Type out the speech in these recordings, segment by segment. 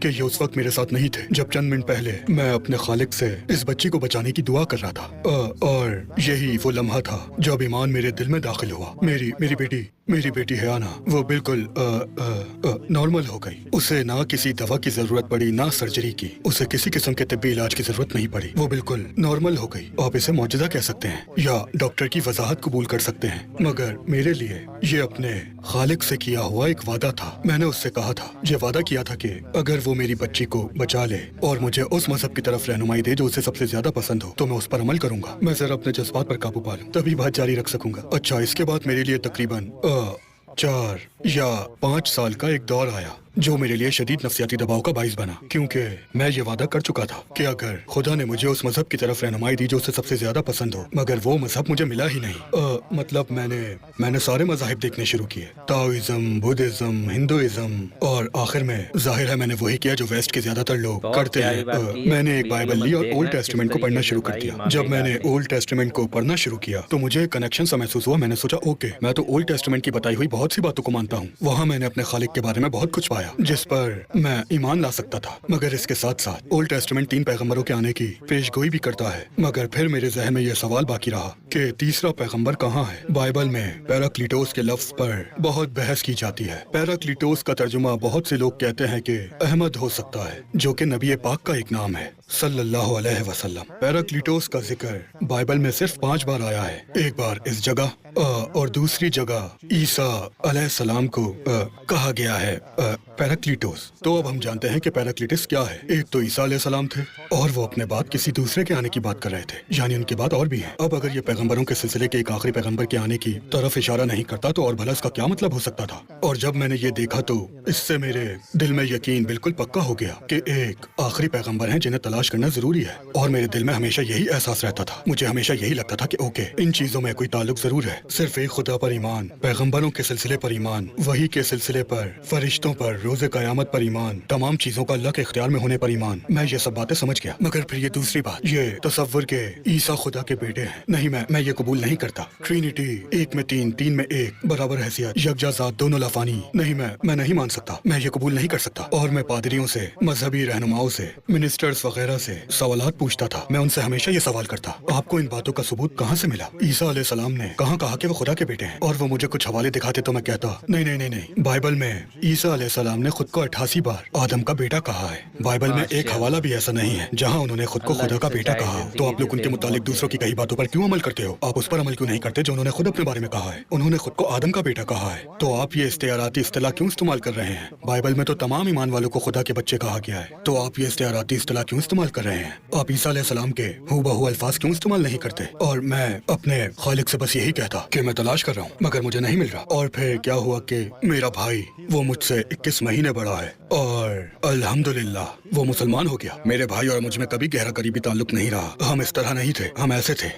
کہ یہ اس وقت میرے ساتھ نہیں تھے جب چند منٹ پہلے میں اپنے خالق سے اس بچی کو بچانے کی دعا کر رہا تھا، اور یہی وہ لمحہ تھا جب ایمان میرے دل میں داخل ہوا۔ میری بیٹی حیانا وہ بالکل نارمل ہو گئی۔ اسے نہ کسی دوا کی ضرورت پڑی نہ سرجری کی، اسے کسی قسم کے طبی علاج کی ضرورت نہیں پڑی، وہ بالکل نارمل ہو گئی۔ آپ اسے معجزہ کہہ سکتے ہیں یا ڈاکٹر کی وضاحت قبول کر سکتے ہیں، مگر میرے لیے یہ اپنے خالق سے کیا ہوا ایک وعدہ تھا۔ میں نے اس سے کہا تھا، یہ وعدہ کیا تھا کہ اگر وہ میری بچی کو بچا لے اور مجھے اس مذہب کی طرف رہنمائی دے جو اسے سب سے زیادہ پسند ہو تو میں اس پر عمل کروں گا۔ میں ذرا اپنے جذبات پر قابو پا لوں تبھی بات جاری رکھ سکوں گا۔ اچھا، اس کے بعد میرے لیے تقریباً 4 یا 5 سال کا ایک دور آیا جو میرے لیے شدید نفسیاتی دباؤ کا باعث بنا، کیونکہ میں یہ وعدہ کر چکا تھا کہ اگر خدا نے مجھے اس مذہب کی طرف رہنمائی دی جو اسے سب سے زیادہ پسند ہو، مگر وہ مذہب مجھے ملا ہی نہیں۔ مطلب میں نے سارے مذاہب دیکھنے شروع کیے، تاؤزم، بدھزم، ہندوازم، اور آخر میں ظاہر ہے میں نے وہی کیا جو ویسٹ کے زیادہ تر لوگ کرتے ہیں۔ میں نے ایک بائبل لی اور اولڈ ٹیسٹمنٹ کو پڑھنا شروع کر دیا۔ جب میں نے اولڈ ٹیسٹمنٹ کو پڑھنا شروع کیا تو مجھے ایک کنیکشن سا محسوس ہوا۔ میں نے سوچا اوکے، میں تو اولڈ ٹیسٹمنٹ کی بتائی ہوئی بہت سی باتوں کو مانتا ہوں۔ وہاں میں نے اپنے خالق کے بارے میں بہت کچھ پایا جس پر میں ایمان لا سکتا تھا، مگر اس کے ساتھ ساتھ اولڈ ٹیسٹمنٹ 3 پیغمبروں کے آنے کی پیش گوئی بھی کرتا ہے۔ مگر پھر میرے ذہن میں یہ سوال باقی رہا کہ تیسرا پیغمبر کہاں ہے؟ بائبل میں پیراکلیٹوس کے لفظ پر بہت بحث کی جاتی ہے۔ پیراکلیٹوس کا ترجمہ بہت سے لوگ کہتے ہیں کہ احمد ہو سکتا ہے، جو کہ نبی پاک کا ایک نام ہے صلی اللہ علیہ وسلم۔ پیراکلیٹوس کا ذکر بائبل میں صرف 5 بار آیا ہے، ایک بار اس جگہ اور دوسری جگہ عیسیٰ علیہ السلام کو کہا گیا ہے پیراکلیٹوس۔ تو اب ہم جانتے ہیں کہ پیراکلیٹس کیا ہے۔ ایک تو عیسیٰ علیہ السلام تھے اور وہ اپنے بعد کسی دوسرے کے آنے کی بات کر رہے تھے، یعنی ان کے بعد اور بھی ہیں۔ اب اگر یہ پیغمبروں کے سلسلے کے ایک آخری پیغمبر کے آنے کی طرف اشارہ نہیں کرتا تو اور بھلا اس کا کیا مطلب ہو سکتا تھا؟ اور جب میں نے یہ دیکھا تو اس سے میرے دل میں یقین بالکل پکا ہو گیا کہ ایک آخری پیغمبر ہیں جنہیں تلاش کرنا ضروری ہے۔ اور میرے دل میں ہمیشہ یہی احساس رہتا تھا، مجھے ہمیشہ یہی لگتا تھا کہ اوکے، ان چیزوں میں کوئی تعلق ضرور ہے۔ صرف ایک خدا پر ایمان، پیغمبروں کے سلسلے پر ایمان، وحی کے سلسلے پر، فرشتوں پر، روز قیامت پر ایمان، تمام چیزوں کا اللہ کے اختیار میں ہونے پر ایمان۔ میں یہ سب باتیں سمجھ گیا، مگر پھر یہ دوسری بات، یہ تصور کہ عیسیٰ خدا کے بیٹے ہیں، نہیں، میں یہ قبول نہیں کرتا۔ ٹرینٹی، ایک میں 3، 3 میں 1، برابر حیثیت، یکجا ذات، دونوں لافانی، نہیں، میں نہیں مان سکتا، میں یہ قبول نہیں کر سکتا۔ اور میں پادریوں سے، مذہبی رہنماؤں سے، منسٹرز وغیرہ سے سوالات پوچھتا تھا۔ میں ان سے ہمیشہ یہ سوال کرتا، آپ کو ان باتوں کا ثبوت کہاں سے ملا؟ عیسیٰ علیہ السلام نے کہاں کہا کہ وہ خدا کے بیٹے ہیں؟ اور وہ مجھے کچھ حوالے دکھاتے تو میں کہتا نہیں، بائبل میں عیسیٰ علیہ السلام نے خود کو 88 بار آدم کا بیٹا کہا ہے۔ بائبل میں ایک حوالہ بھی ایسا نہیں ہے جہاں انہوں نے خود کو خدا کا بیٹا کہا۔ تو آپ لوگ ان کے متعلق دوسروں کی کئی باتوں پر کیوں عمل کرتے ہو؟ آپ اس پر عمل کیوں نہیں کرتے جو انہوں نے خود اپنے بارے میں کہا ہے؟ انہوں نے خود کو آدم کا بیٹا کہا ہے، تو آپ یہ استعاراتی اصطلاح کیوں استعمال کر رہے ہیں؟ بائبل میں تو تمام ایمان والوں کو خدا کے بچے کہا گیا ہے، تو آپ یہ استعاراتی اصطلاح کیوں استعمال کر رہے ہیں؟ آپ عیسیٰ علیہ السلام کے ہو بہو الفاظ کیوں استعمال نہیں کرتے؟ اور میں اپنے خالق سے بس یہی کہتا کہ میں تلاش کر رہا ہوں مگر مجھے نہیں مل رہا۔ اور پھر کیا ہوا کہ میرا بھائی وہ مجھ سے 21 مہینے بڑا ہے اور الحمدللہ وہ مسلمان ہو گیا۔ میرے بھائی اور مجھ میں کبھی گہرا قریبی تعلق نہیں رہا، ہم اس طرح نہیں تھے، ہم ایسے تھے۔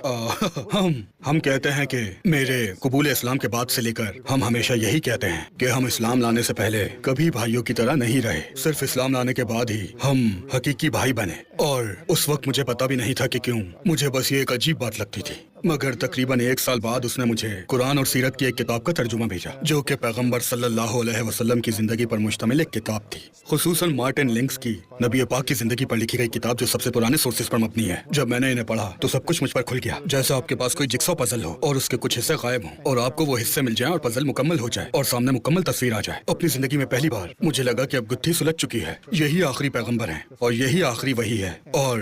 ہم کہتے ہیں کہ میرے قبول اسلام کے بعد سے لے کر ہم ہمیشہ یہی کہتے ہیں کہ ہم اسلام لانے سے پہلے کبھی بھائیوں کی طرح نہیں رہے، صرف اسلام لانے کے بعد ہی ہم حقیقی بھائی بنے۔ اور اس وقت مجھے پتا بھی نہیں تھا کہ کیوں، مجھے بس یہ ایک عجیب بات لگتی تھی۔ مگر تقریباً 1 سال بعد اس نے مجھے قرآن اور سیرت کی ایک کتاب کا ترجمہ بھیجا جو کہ پیغمبر صلی اللہ علیہ وسلم کی زندگی پر مشتمل ایک کتاب تھی، خصوصاً مارٹن لنکس کی نبی پاک کی زندگی پر لکھی گئی کتاب جو سب سے پرانے سورسز پر مبنی ہے۔ جب میں نے انہیں پڑھا تو سب کچھ مجھ پر کھل گیا، جیسے آپ کے پاس کوئی جگسا پزل ہو اور اس کے کچھ حصے غائب ہوں اور آپ کو وہ حصے مل جائیں اور پزل مکمل ہو جائے اور سامنے مکمل تصویر آ جائے۔ اپنی زندگی میں پہلی بار مجھے لگا کہ اب گتھی سلجھ چکی ہے، یہی آخری پیغمبر ہیں اور یہی آخری وحی ہے اور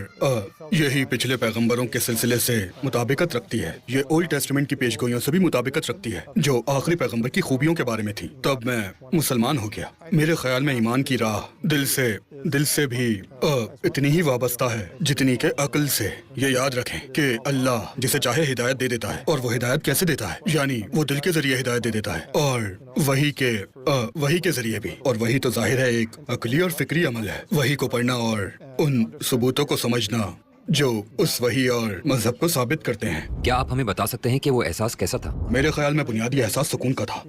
یہی پچھلے پیغمبروں کے سلسلے سے مطابقت رکھتی ہے، یہ اولڈ ٹیسٹمنٹ کی پیش گوئیوں سے بھی مطابقت رکھتی ہے جو آخری پیغمبر کی خوبیوں کے بارے میں تھی۔ تب میں مسلمان ہو گیا۔ میرے خیال میں ایمان کی راہ دل سے بھی اتنی ہی وابستہ ہے جتنی کہ عقل سے۔ یہ یاد رکھیں کہ اللہ جسے چاہے ہدایت دے دیتا ہے، اور وہ ہدایت کیسے دیتا ہے؟ یعنی وہ دل کے ذریعے ہدایت دے دیتا ہے اور وحی کے ذریعے بھی، اور وہی تو ظاہر ہے ایک عقلی اور فکری عمل ہے۔ وحی کو پڑھنا اور ان ثبوتوں کو سمجھنا جو اس وحی اور مذہب کو ثابت کرتے ہیں۔ کیا آپ ہمیں بتا سکتے ہیں کہ وہ احساس کیسا تھا؟ میرے خیال میں بنیادی احساس سکون کا تھا۔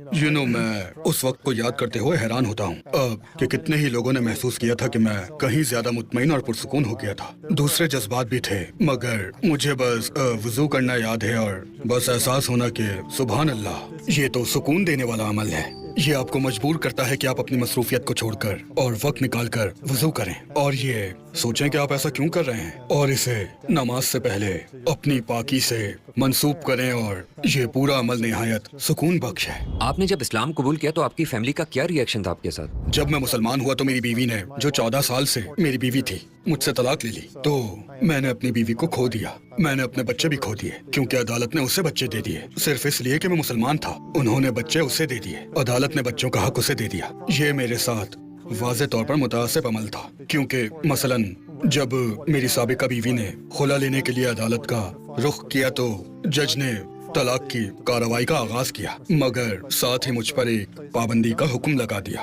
میں اس وقت کو یاد کرتے ہوئے حیران ہوتا ہوں کہ کتنے ہی لوگوں نے محسوس کیا تھا کہ میں کہیں زیادہ مطمئن اور پرسکون ہو گیا تھا۔ دوسرے جذبات بھی تھے مگر مجھے بس وضو کرنا یاد ہے اور بس احساس ہونا کہ سبحان اللہ، یہ تو سکون دینے والا عمل ہے۔ یہ آپ کو مجبور کرتا ہے کہ آپ اپنی مصروفیت کو چھوڑ کر اور وقت نکال کر وضو کریں اور یہ سوچیں کہ آپ ایسا کیوں کر رہے ہیں اور اسے نماز سے پہلے اپنی پاکی سے منسوب کریں اور یہ پورا عمل نہایت سکون بخش ہے۔ آپ نے جب اسلام قبول کیا تو آپ کی فیملی کا کیا ری ایکشن تھا آپ کے ساتھ؟ جب میں مسلمان ہوا تو میری بیوی نے، جو 14 سال سے میری بیوی تھی، مجھ سے طلاق لے لی تو میں نے اپنی بیوی کو کھو دیا، میں نے اپنے بچے بھی کھو دیے کیونکہ عدالت نے اسے بچے دے دیے صرف اس لیے کہ میں مسلمان تھا۔ انہوں نے بچے اسے دے دیے، عدالت نے بچوں کا حق اسے دے دیا۔ یہ میرے ساتھ واضح طور پر متعصب عمل تھا کیونکہ مثلاً جب میری سابقہ بیوی نے خلا لینے کے لیے عدالت کا رخ کیا تو جج نے طلاق کی کارروائی کا آغاز کیا، مگر ساتھ ہی مجھ پر ایک پابندی کا حکم لگا دیا۔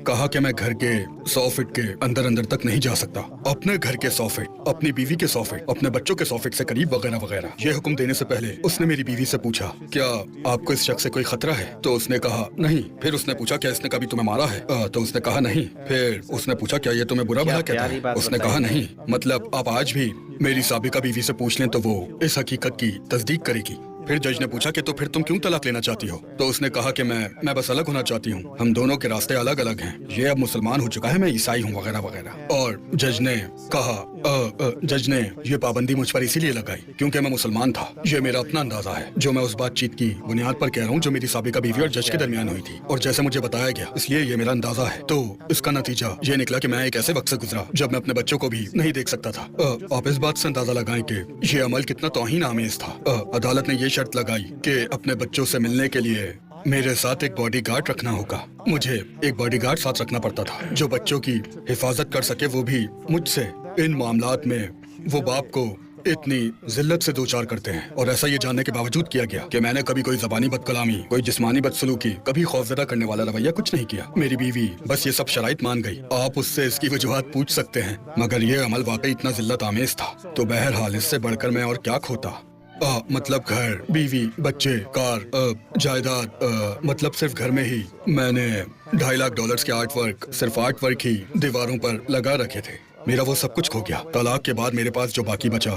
کہا کہ میں گھر کے 100 فٹ کے اندر تک نہیں جا سکتا، اپنے گھر کے 100 فٹ، اپنی بیوی کے 100 فٹ، اپنے بچوں کے 100 فٹ سے قریب وغیرہ وغیرہ۔ یہ حکم دینے سے پہلے اس نے میری بیوی سے پوچھا کیا آپ کو اس شخص سے کوئی خطرہ ہے؟ تو اس نے کہا نہیں۔ پھر اس نے پوچھا کیا اس نے کبھی تمہیں مارا ہے؟ تو اس نے کہا نہیں۔ پھر اس نے پوچھا کیا یہ تمہیں برا بھلا کہتا ہے؟ اس نے کہا نہیں۔ مطلب آپ آج بھی میری سابقہ بیوی سے پوچھ لیں تو وہ اس حقیقت کی تصدیق کرے گی۔ پھر جج نے پوچھا کہ تو پھر تم کیوں طلاق لینا چاہتی ہو؟ تو اس نے کہا کہ میں بس الگ ہونا چاہتی ہوں، ہم دونوں کے راستے الگ الگ ہیں، یہ اب مسلمان ہو چکا ہے، میں عیسائی ہوں وغیرہ وغیرہ۔ اور جج نے کہا جج نے یہ پابندی مجھ پر اسی لیے لگائی کیونکہ میں مسلمان تھا۔ یہ میرا اپنا اندازہ ہے جو میں اس بات چیت کی بنیاد پر کہہ رہا ہوں جو میری سابقہ بیوی اور جج کے درمیان ہوئی تھی اور جیسے مجھے بتایا گیا، اس لیے یہ میرا اندازہ ہے۔ تو اس کا نتیجہ یہ نکلا کہ میں ایک ایسے وقت سے گزرا جب میں اپنے بچوں کو بھی نہیں دیکھ سکتا تھا۔ آپ اس بات سے اندازہ لگائیں کہ یہ عمل کتنا توہین آمیز تھا۔ عدالت نے یہ شرط لگائی کہ اپنے بچوں سے ملنے کے لیے میرے ساتھ ایک باڈی گارڈ رکھنا ہوگا۔ مجھے ایک باڈی گارڈ ساتھ رکھنا پڑتا تھا جو بچوں کی حفاظت کر سکے، وہ بھی مجھ سے۔ ان معاملات میں وہ باپ کو اتنی ذلت سے دوچار کرتے ہیں اور ایسا یہ جاننے کے باوجود کیا گیا کہ میں نے کبھی کوئی زبانی بد کلامی، کوئی جسمانی بدسلوکی، کبھی خوفزدہ کرنے والا رویہ کچھ نہیں کیا۔ میری بیوی بس یہ سب شرائط مان گئی۔ آپ اس سے اس کی وجوہات پوچھ سکتے ہیں مگر یہ عمل واقعی اتنا ذلت آمیز تھا تو بہرحال اس سے بڑھ کر میں اور کیا کھوتا۔ مطلب گھر، بیوی، بچے، کار، جائیداد، مطلب صرف گھر میں ہی میں نے $2.5 لاکھ کے آرٹ ورک، صرف آرٹ ورک ہی دیواروں پر لگا رکھے تھے۔ میرا وہ سب کچھ کھو گیا۔ طلاق کے بعد میرے پاس جو باقی بچا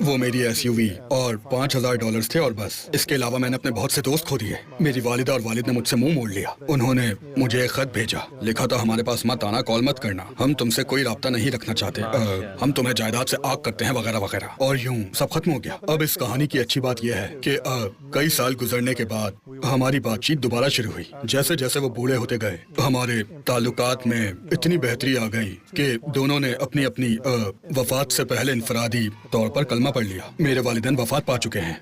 وہ میری SUV اور $5,000 تھے اور بس۔ اس کے علاوہ میں نے اپنے بہت سے دوست کھو دیے۔ میری والدہ اور والد نے مجھ سے منہ موڑ لیا۔ انہوں نے مجھے ایک خط بھیجا، لکھا تھا ہمارے پاس مت آنا، کال مت کرنا، ہم تم سے کوئی رابطہ نہیں رکھنا چاہتے، ہم تمہیں جائیداد سے آگ کرتے ہیں وغیرہ وغیرہ۔ اور یوں سب ختم ہو گیا۔ اب اس کہانی کی اچھی بات یہ ہے کہ کئی سال گزرنے کے بعد ہماری بات چیت دوبارہ شروع ہوئی۔ جیسے جیسے وہ بوڑھے ہوتے گئے ہمارے تعلقات میں اتنی بہتری آ گئی کہ دونوں نے اپنی اپنی وفات سے پہلے انفرادی طور پر کلمہ پڑھ لیا۔ میرے والدین وفات پا چکے ہیں،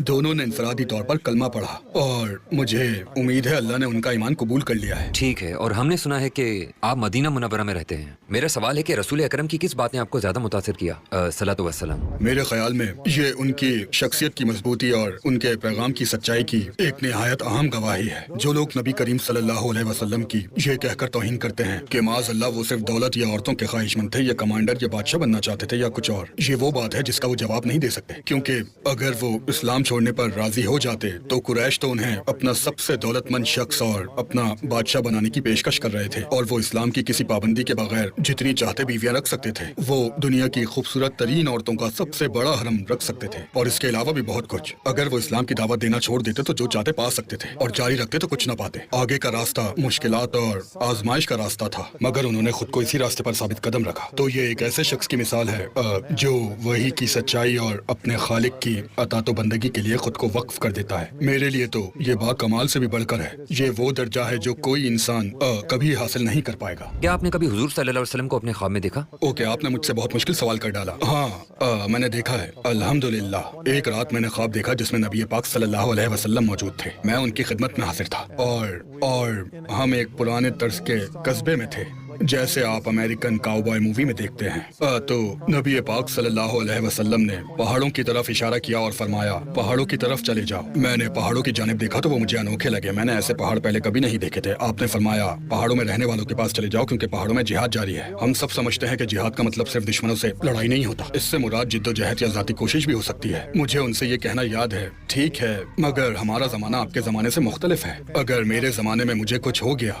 دونوں نے انفرادی طور پر کلمہ پڑھا اور مجھے امید ہے اللہ نے ان کا ایمان قبول کر لیا ہے۔ ٹھیک ہے، اور ہم نے سنا ہے کہ آپ مدینہ منورہ میں رہتے ہیں۔ میرا سوال ہے کہ رسول اکرم کی کس بات نے آپ کو زیادہ متاثر کیا صلاۃ وسلام؟ میرے خیال میں یہ ان کی شخصیت کی مضبوطی اور ان کے پیغام کی سچائی کی ایک نہایت اہم گواہی ہے۔ جو لوگ نبی کریم صلی اللہ علیہ وسلم کی یہ کہہ کر توہین کرتے ہیں کہ معاذ اللہ وہ صرف دولت یا عورتوں کے خواہش مند تھے یا کمانڈر یا بادشاہ بننا چاہتے تھے یا کچھ اور، یہ وہ بات ہے جس کا وہ جواب نہیں دے سکتے، کیونکہ اگر وہ اسلام چھوڑنے پر راضی ہو جاتے تو قریش تو انہیں اپنا سب سے دولت مند شخص اور اپنا بادشاہ بنانے کی پیشکش کر رہے تھے، اور وہ اسلام کی کسی پابندی کے بغیر جتنی چاہتے بیویاں رکھ سکتے تھے۔ وہ دنیا کی خوبصورت ترین عورتوں کا سب سے بڑا حرم رکھ سکتے تھے، اور اس کے علاوہ بھی بہت کچھ۔ اگر وہ اسلام کی دعوت دینا چھوڑ دیتے تو جو چاہتے پا سکتے تھے، اور جاری رکھتے تو کچھ نہ پاتے۔ آگے کا راستہ مشکلات اور آزمائش کا راستہ تھا، مگر انہوں نے خود کو اسی راستے پر ثابت قدم رکھا۔ تو یہ ایک ایسے شخص کی مثال ہے جو وحی کی سچائی اور اپنے خالق کی اطاعت و بندگی کے لیے خود کو وقف کر دیتا ہے۔ میرے لیے تو یہ با کمال سے بھی بڑھ کر ہے، یہ وہ درجہ ہے جو کوئی انسان کبھی حاصل نہیں کر پائے گا۔ کیا آپ نے کبھی حضور صلی اللہ علیہ وسلم کو اپنے خواب میں دیکھا؟ اوکے، آپ نے مجھ سے بہت مشکل سوال کر ڈالا۔ ہاں، میں نے دیکھا ہے الحمدللہ۔ ایک رات میں نے خواب دیکھا جس میں نبی پاک صلی اللہ علیہ وسلم موجود تھے، میں ان کی خدمت میں حاضر تھا، اور ہم ایک پرانے طرز کے قصبے میں تھے جیسے آپ امریکن کاؤبوائے مووی میں دیکھتے ہیں۔ تو نبی پاک صلی اللہ علیہ وسلم نے پہاڑوں کی طرف اشارہ کیا اور فرمایا پہاڑوں کی طرف چلے جاؤ۔ میں نے پہاڑوں کی جانب دیکھا تو وہ مجھے انوکھے لگے، میں نے ایسے پہاڑ پہلے کبھی نہیں دیکھے تھے۔ آپ نے فرمایا پہاڑوں میں رہنے والوں کے پاس چلے جاؤ کیونکہ پہاڑوں میں جہاد جاری ہے۔ ہم سب سمجھتے ہیں کہ جہاد کا مطلب صرف دشمنوں سے لڑائی نہیں ہوتا، اس سے مراد جد و جہد یا ذاتی کوشش بھی ہو سکتی ہے۔ مجھے ان سے یہ کہنا یاد ہے ٹھیک ہے مگر ہمارا زمانہ آپ کے زمانے سے مختلف ہے۔ اگر میرے زمانے میں مجھے کچھ ہو گیا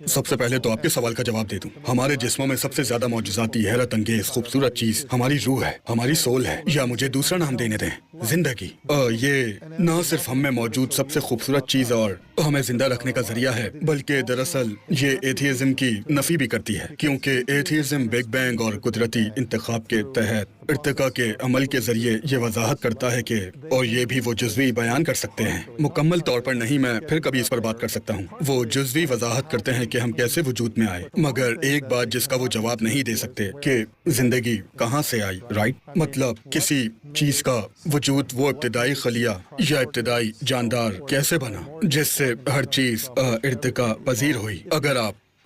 سب سے پہلے تو آپ کے سوال کا جواب دے دوں. ہمارے جسموں میں سب سے زیادہ معجزاتی، حیرت انگیز، خوبصورت چیز ہماری روح ہے، ہماری سول ہے، یا مجھے دوسرا نام دینے دیں، زندگی. یہ نہ صرف ہم میں موجود سب سے خوبصورت چیز اور ہمیں زندہ رکھنے کا ذریعہ ہے، بلکہ دراصل یہ ایتھیزم کی نفی بھی کرتی ہے، کیونکہ ایتھیزم بگ بینگ اور قدرتی انتخاب کے تحت ارتقاء کے عمل کے ذریعے یہ وضاحت کرتا ہے کہ، اور یہ بھی وہ جزوی بیان کر سکتے ہیں، مکمل طور پر نہیں، میں پھر کبھی اس پر بات کر سکتا ہوں، وہ جزوی وضاحت کرتے ہیں کہ ہم کیسے وجود میں آئے، مگر ایک بات جس کا وہ جواب نہیں دے سکتے کہ زندگی کہاں سے آئی، رائٹ؟ مطلب کسی چیز کا وجود، وہ ابتدائی خلیہ یا ابتدائی جاندار کیسے بنا جس سے ہر چیز ارتقاء پذیر ہوئی.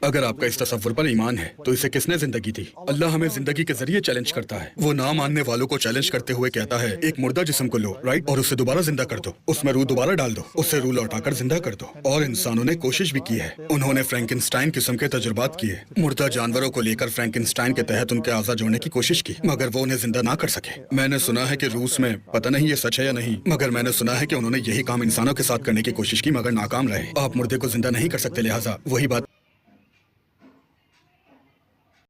اگر آپ کا اس تصور پر ایمان ہے تو اسے کس نے زندگی دی؟ اللہ ہمیں زندگی کے ذریعے چیلنج کرتا ہے. وہ نہ ماننے والوں کو چیلنج کرتے ہوئے کہتا ہے ایک مردہ جسم کو لو، رائٹ، اور اسے دوبارہ زندہ کر دو، اس میں روح دوبارہ ڈال دو، اسے روح لوٹا کر زندہ کر دو. اور انسانوں نے کوشش بھی کی ہے، انہوں نے فرینکنسٹائن قسم کے تجربات کیے، مردہ جانوروں کو لے کر فرینکنسٹائن کے تحت ان کے اعضاء جوڑنے کی کوشش کی، مگر وہ انہیں زندہ نہ کر سکے. میں نے سنا ہے کہ روس میں، پتہ نہیں یہ سچ ہے یا نہیں، مگر میں نے سنا ہے کہ انہوں نے یہی کام انسانوں کے ساتھ کرنے کی کوشش کی مگر ناکام رہے. آپ مردے کو زندہ نہیں کر سکتے، لہٰذا وہی بات